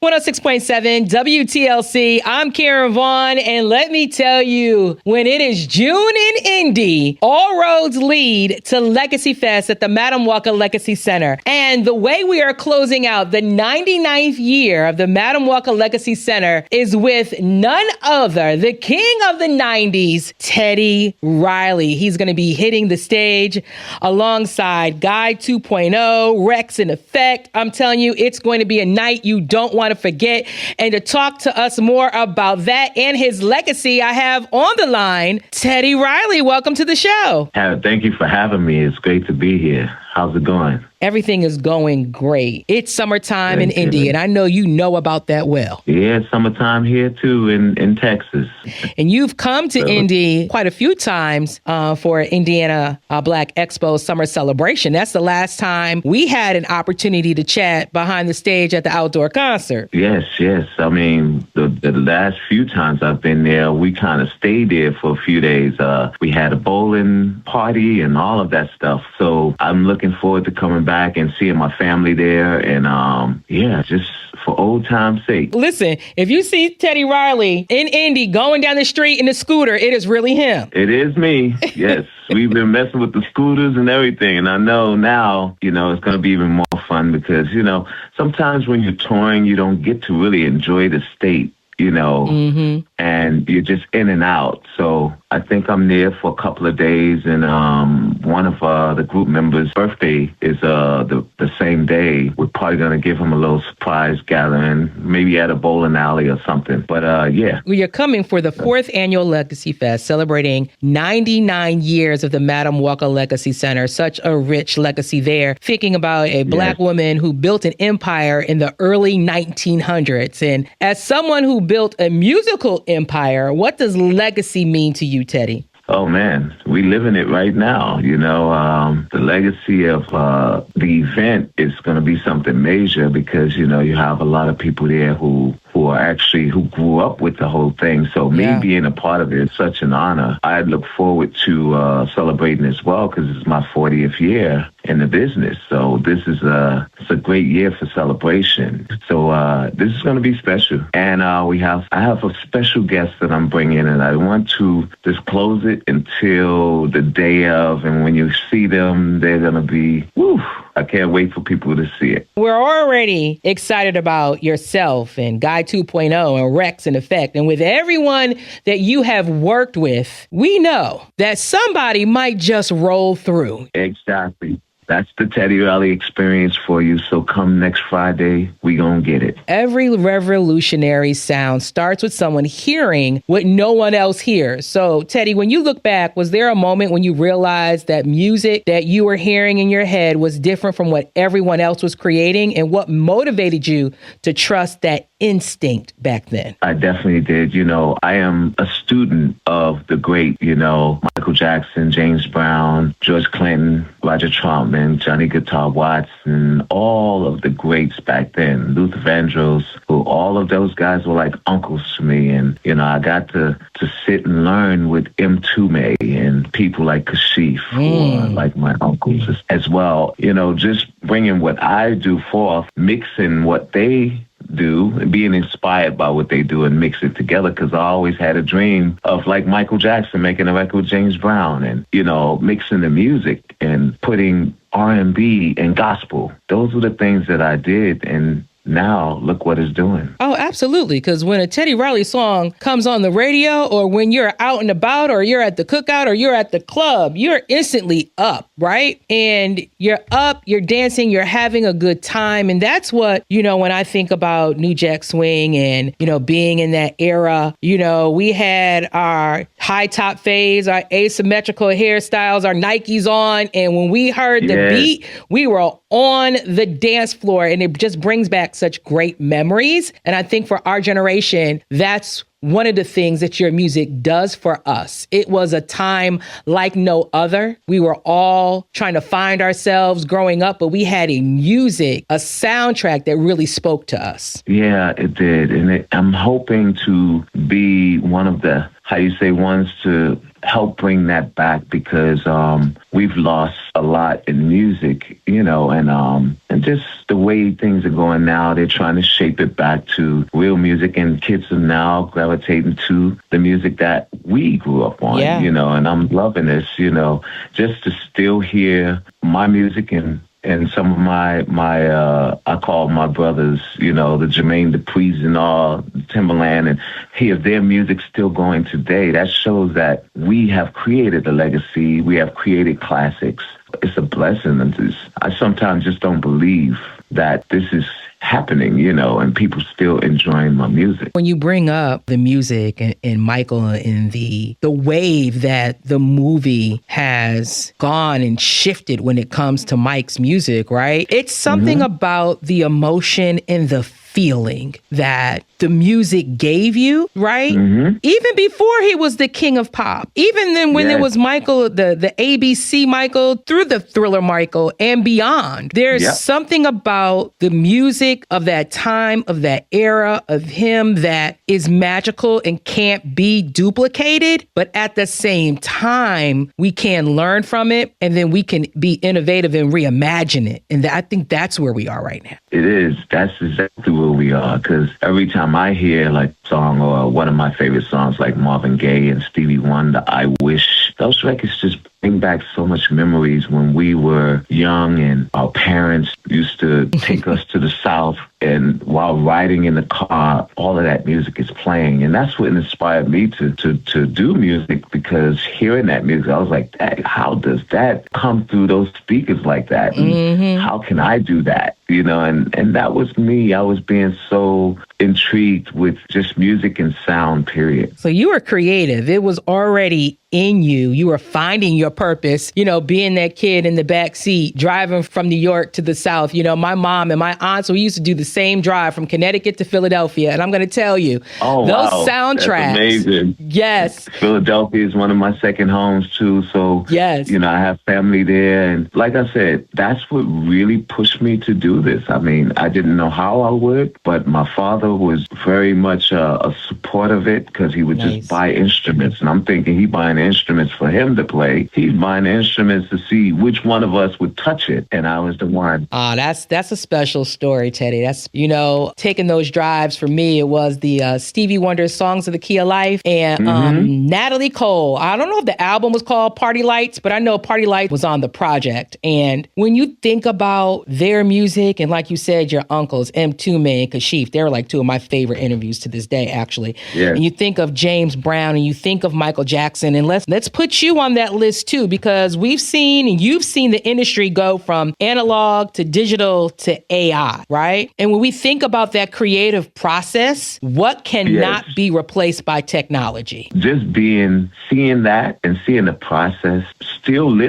106.7 WTLC. I'm Karen Vaughn, and let me tell you, when it is June in Indy, all roads lead to Legacy Fest at the Madam Walker Legacy Center. And the way we are closing out the 99th year of the Madam Walker Legacy Center is with none other, the king of the 90s, Teddy Riley. He's going to be hitting the stage alongside Guy 2.0, Rex in Effect. I'm telling you, it's going to be a night you don't want to forget. And to talk to us more about that and his legacy, I have on the line Teddy Riley. Welcome to the show. Thank you for having me. It's great to be here. How's it going? Everything is going great. It's summertime in Indy, and I know you know about that well. Yeah, it's summertime here too in Texas. And you've come to Indy quite a few times for Indiana Black Expo Summer Celebration. That's the last time we had an opportunity to chat behind the stage at the outdoor concert. Yes. I mean, the last few times I've been there, we kind of stayed there for a few days. We had a bowling party and all of that stuff. So I'm looking forward to coming back and seeing my family there, and just for old time's sake. Listen, if you see Teddy Riley in Indy going down the street in a scooter, it is really him. It is me. Yes, we've been messing with the scooters and everything, and I know now, it's going to be even more fun because, sometimes when you're touring, you don't get to really enjoy the state. And you're just in and out. So I think I'm there for a couple of days, and one of the group members' birthday is the same day. We're probably going to give him a little surprise gathering, maybe at a bowling alley or something. But yeah. Well, you're coming for the 4th annual Legacy Fest, celebrating 99 years of the Madam Walker Legacy Center. Such a rich legacy there. Thinking about a Black woman who built an empire in the early 1900s. And as someone who built a musical empire, what does legacy mean to you, Teddy? Oh, man, we live in it right now. The legacy of the event is going to be something major because, you have a lot of people there who grew up with the whole thing. So me being a part of it is such an honor. I look forward to celebrating as well because it's my 40th year in the business. So this is it's a great year for celebration. So this is going to be special. And I have a special guest that I'm bringing, and I want to disclose it until the day of. And when you see them, they're going to be, I can't wait for people to see it. We're already excited about yourself and Guy 2.0 and Rex in Effect. And with everyone that you have worked with, we know that somebody might just roll through. Exactly. That's the Teddy Riley experience for you. So come next Friday, we gonna get it. Every revolutionary sound starts with someone hearing what no one else hears. So, Teddy, when you look back, was there a moment when you realized that music that you were hearing in your head was different from what everyone else was creating? And what motivated you to trust that instinct back then? I definitely did. I am a student of the great, Michael Jackson, James Brown, George Clinton, Roger Troutman, Johnny Guitar Watson, all of the greats back then, Luther Vandross, who all of those guys were like uncles to me. And, I got to sit and learn with M2 and people like Kashif, who are like my uncles as well. Just bringing what I do forth, mixing what they do and being inspired by what they do and mix it together, because I always had a dream of like Michael Jackson making a record with James Brown and, mixing the music and putting R&B and gospel. Those were the things that I did, and now look what it's doing. Oh, absolutely. Because when a Teddy Riley song comes on the radio, or when you're out and about, or you're at the cookout, or you're at the club, you're instantly up, right? And you're up, you're dancing, you're having a good time. And that's what, when I think about New Jack Swing and, being in that era, we had our high top fades, our asymmetrical hairstyles, our Nikes on. And when we heard the beat, we were on the dance floor, and it just brings back such great memories. And I think for our generation, that's one of the things that your music does for us. It was a time like no other. We were all trying to find ourselves growing up, but we had a music, a soundtrack that really spoke to us. Yeah, it did. And I'm hoping to be one of the how you say, wants to help bring that back because we've lost a lot in music, and just the way things are going now, they're trying to shape it back to real music, and kids are now gravitating to the music that we grew up on, and I'm loving this, just to still hear my music and some of my I call my brothers, the Jermaine Dupri's and all, Timberland, and hear their music still going today. That shows that we have created a legacy. We have created classics. It's a blessing. And I sometimes just don't believe that this is happening, and people still enjoying my music. When you bring up the music and Michael and the wave that the movie has gone and shifted when it comes to Mike's music, right? It's something about the emotion and the feeling that the music gave you, right? Even before he was the king of pop, even then when it was Michael, the ABC Michael, through the Thriller Michael and beyond, there's something about the music of that time, of that era, of him that is magical and can't be duplicated. But at the same time, we can learn from it, and then we can be innovative and reimagine it. And I think that's where we are right now. It is. That's exactly where we are. Because every time I hear like a song or one of my favorite songs like Marvin Gaye and Stevie Wonder, I Wish, those records just bring back so much memories when we were young and our parents used to take us to the South, and while riding in the car, all of that music is playing. And that's what inspired me to do music, because hearing that music, I was like, how does that come through those speakers like that? And how can I do that? And that was me. I was being so intrigued with just music and sound, period. So you were creative. It was already in you. You were finding your purpose, being that kid in the back seat, driving from New York to the South. My mom and my aunts, we used to do the same drive from Connecticut to Philadelphia. And I'm going to tell you, those soundtracks. That's amazing. Yes. Philadelphia is one of my second homes too. So, yes. I have family there. And like I said, that's what really pushed me to do this. I mean, I didn't know how I would, but my father was very much a support of it, because he would just buy instruments. And I'm thinking he buying instruments for him to play. He's buying instruments to see which one of us would touch it. And I was the one. That's a special story, Teddy. That's, taking those drives for me, it was the Stevie Wonder Songs of the Key of Life and Natalie Cole. I don't know if the album was called Party Lights, but I know Party Lights was on the project. And when you think about their music, and like you said, your uncles, M2 and Kashif, they're like two of my favorite interviews to this day, actually. Yeah. And you think of James Brown and you think of Michael Jackson, and let's put you on that list too, because we've seen and you've seen the industry go from analog to digital to AI, right? And when we think about that creative process, what cannot be replaced by technology? Just seeing that and seeing the process still live